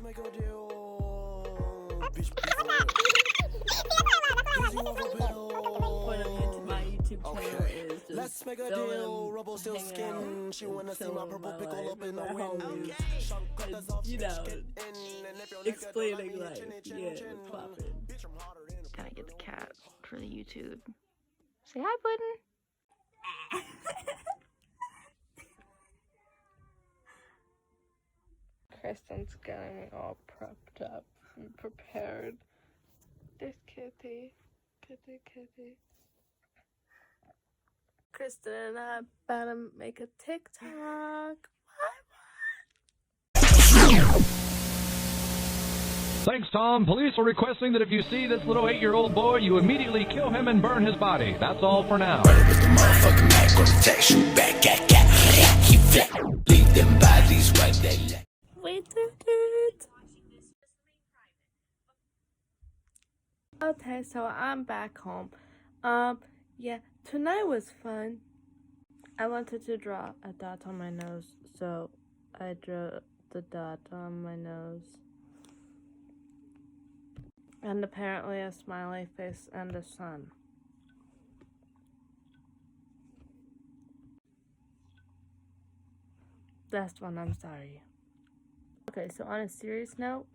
make a deal. Bitch, My YouTube channel is just let's make a deal. Rubble still skin. She wanna see my purple pickle up in the wind. You know, explaining life. Yeah, poppin'. Gotta get the cat for the YouTube. Say hi, Puddin'. Kristen's getting me all prepped up and prepared. There's Kitty. Kitty. Kristen and I about to make a TikTok. Thanks, Tom. Police are requesting that if you see this little 8-year-old boy, you immediately kill him and burn his body. That's all for now. With the motherfucking Mac, gonna text you back. Keep flat. Leave them bodies right there. Wait a minute. Okay, so I'm back home. Yeah, tonight was fun. I wanted to draw a dot on my nose, so I drew the dot on my nose. And apparently a smiley face and a sun. Last one, I'm sorry. Okay, so on a serious note,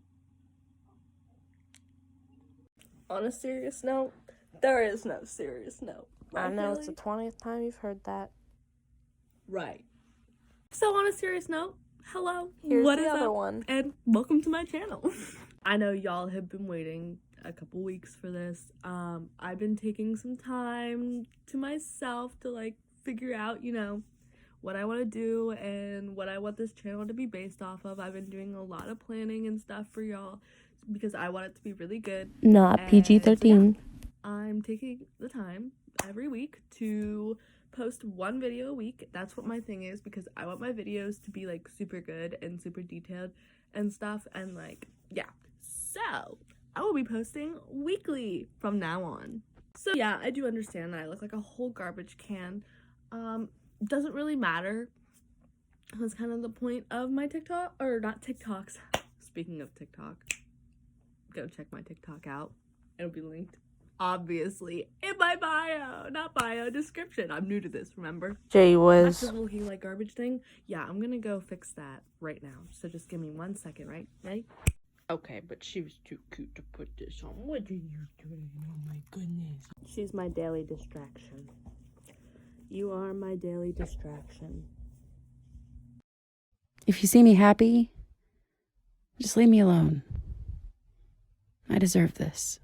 there is no serious note. Right, I know, Haley? It's the 20th time you've heard that. Right. So on a serious note, hello. Here's what the is other up? one. And welcome to my channel. I know y'all have been waiting a couple weeks for this. I've been taking some time to myself to like figure out, you know, what I want to do and what I want this channel to be based off of. I've been doing a lot of planning and stuff for y'all because I want it to be really good. Not PG-13. So yeah, I'm taking the time every week to post one video a week. That's what my thing is, because I want my videos to be like super good and super detailed and stuff, and like, yeah. So I will be posting weekly from now on. So yeah, I do understand that I look like a whole garbage can. Doesn't really matter. That's kind of the point of my TikTok, or not TikToks. Speaking of TikTok, go check my TikTok out. It'll be linked, obviously, in my description. I'm new to this, remember? Jay was That's the looking like garbage thing. Yeah, I'm gonna go fix that right now. So just give me 1 second, right? Ready? okay, but she was too cute to put this on. What are you doing? Oh my goodness. She's my daily distraction. You are my daily distraction. If you see me happy, just leave me alone. I deserve this.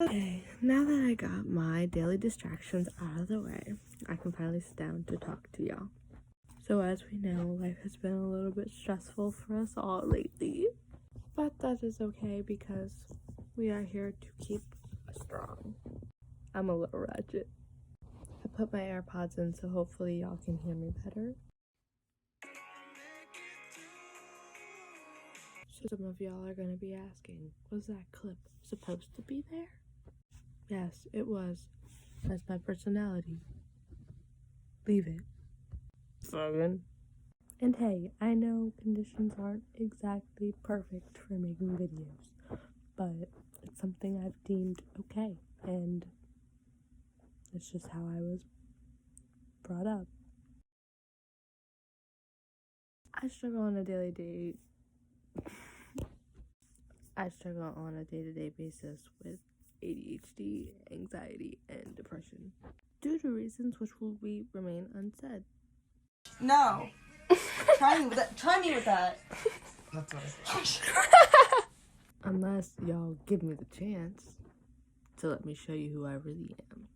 Okay, now that I got my daily distractions out of the way, I can finally sit down to talk to y'all. So as we know, life has been a little bit stressful for us all lately. But that is okay because we are here to keep strong. I'm a little ratchet. I put my AirPods in, so hopefully y'all can hear me better. So some of y'all are gonna be asking, was that clip supposed to be there? Yes, it was. That's my personality. Leave it. Fun. And hey, I know conditions aren't exactly perfect for making videos, but it's something I've deemed okay, and it's just how I was brought up. I struggle on a day-to-day basis with ADHD, anxiety, and depression, due to reasons which will remain unsaid. No. Try me with that. That's what I said. Unless y'all give me the chance to let me show you who I really am.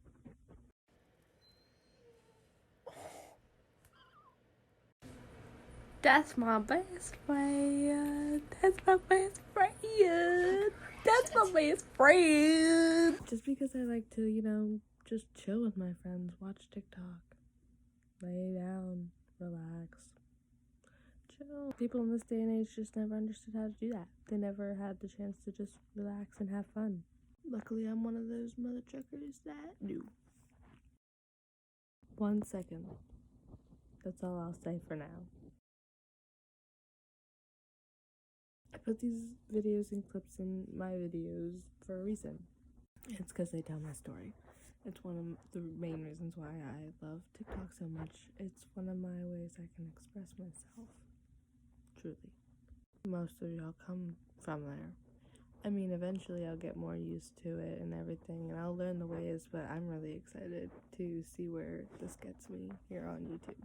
That's my best friend. That's my best friend. That's my best friend. Just because I like to, you know, just chill with my friends, watch TikTok, lay down, relax, chill. People in this day and age just never understood how to do that. They never had the chance to just relax and have fun. Luckily, I'm one of those mother truckers that do. 1 second. That's all I'll say for now. I put these videos and clips in my videos for a reason. It's because they tell my story. It's one of the main reasons why I love TikTok so much. It's one of my ways I can express myself. Truly. Most of y'all come from there. I mean, eventually I'll get more used to it and everything, and I'll learn the ways, but I'm really excited to see where this gets me here on YouTube.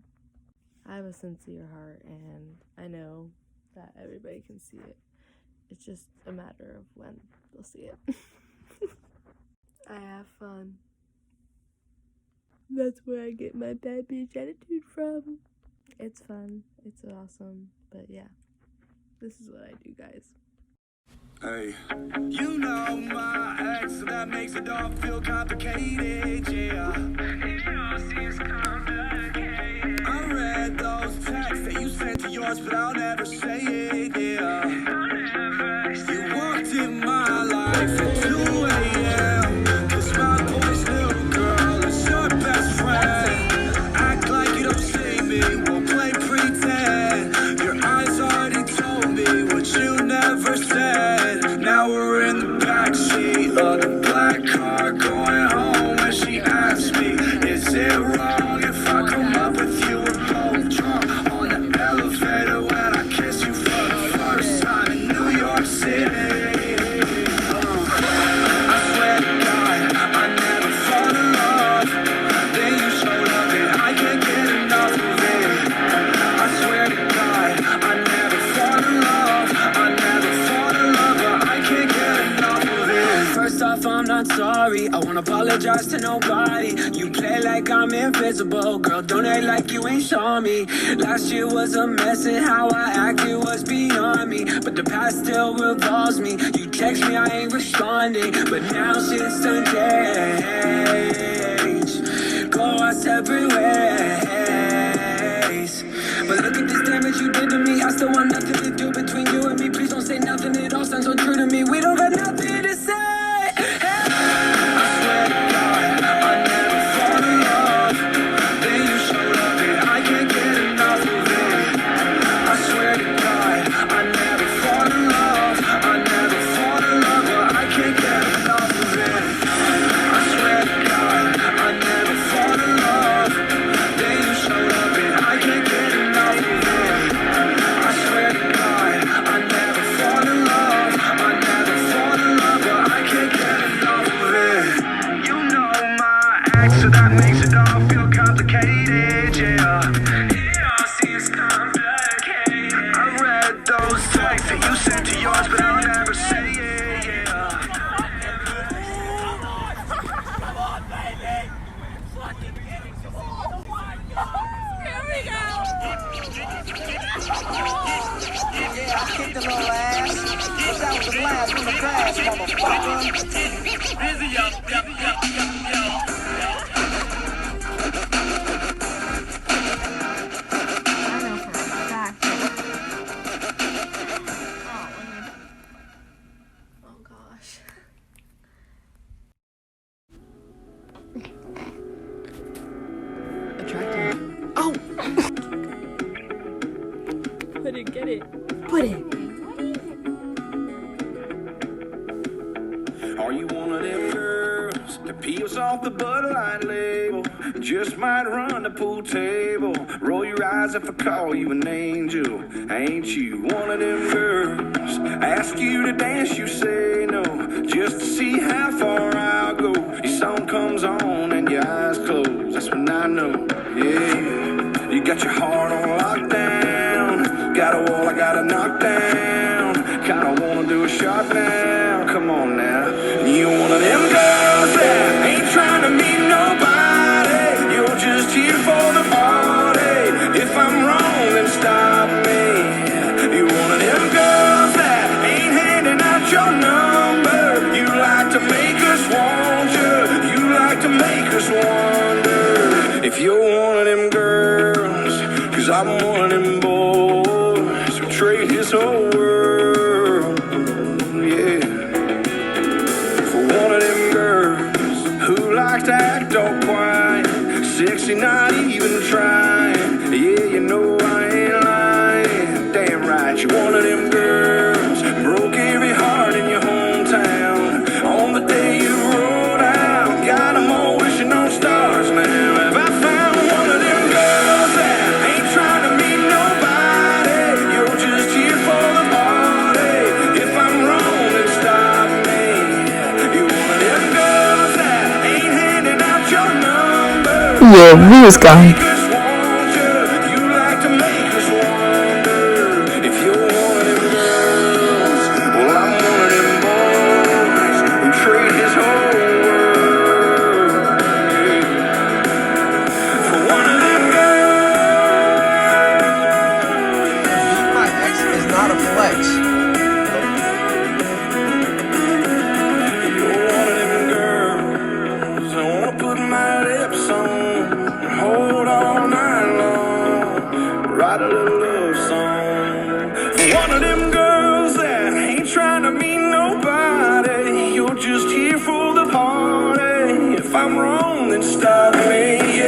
I have a sincere heart, and I know that everybody can see it. It's just a matter of when they'll see it. I have fun. That's where I get my bad bitch attitude from. It's fun. It's awesome. But yeah, this is what I do, guys. Hey, you know my ex, so that makes it all feel complicated, yeah. I read those texts that you sent to yours, but I'll never say it, yeah. You walked in my life at 2 a.m. Cause my boy's little girl is your best friend. Act like you don't see me, we'll play pretend. Your eyes already told me what you never said. Now we're in the backseat of the black car going home, and she asked me, is it wrong if I come up with you and both drunk on the elevator when I kiss you for the first time in New York City? I swear to God, I never fall in love. Then you showed up and I can't get enough of it. I swear to God, I never fall in love. I never fall in love, but I can't get enough of it. First off, I'm not sorry. I won't apologize to nobody. You play like I'm invisible. Girl, don't act like you ain't saw me. Last year was a mess and how I acted was beyond me. But the past still revolves me. You text me, I ain't responding. But now shit's done changed. Go our separate ways. But look at this damage you did to me. I still want nothing to do between you and me. Please don't say nothing, it all sounds so true to me. We don't got nothing to say. I swear to God, I never fall in love. Then you showed up and I can't get enough of it. I swear to God, I never fall in love. I never fall in love, but I can't get enough of it. I swear to God, I never fall in love. Then you showed up and I can't get enough of it. I swear to God, I never fall in love. I never fall in love, but I can't get enough of it. You know my ex, so that makes it all feel complicated, yeah. It all seems complicated. I read those texts that you sent to yours, but I'll never say it, yeah. Come on, baby! Fucking kidding! Oh my God! Here we go! Yeah, I kicked a little ass. But that was the blast from the past, motherfucker. Busy up, I know for a fact. Oh gosh. Attractive. Oh! Put it, get it. Put it. Are you one of them girls that peels off the Bud Light label? Just might run the pool table. Roll your eyes if I call you an angel. Ain't you one of them girls? Ask you to dance, you say no. Just to see how far I'll go. Your song comes on and your eyes close. That's when I know, yeah. You got your heart on lockdown. Got a wall I gotta knock down. Kinda wanna do a shot now. Come on now. You one of them girls that ain't trying to meet nobody. You're just here for the party. If I'm wrong, then stop me. You one of them girls that ain't handing out your number. You like to make us want you. You like to make us wonder if you're one of them girls. Cause I'm one of them boys who trade his whole world, yeah, for one of them girls who like to act all quiet, sexy, not even trying. Yeah, you know I ain't lying. Damn right, you're one of them girls Yeah, we was gone. You like to make us wonder if you're one of them girls. Well, I'm one of them boys who trade his whole world for one of them girls. My ex is not a flex. You're one of them girls I wanna put my lips on, hold all night long, write a little love song. For one of them girls that ain't trying to meet nobody, you're just here for the party. If I'm wrong, then stop me.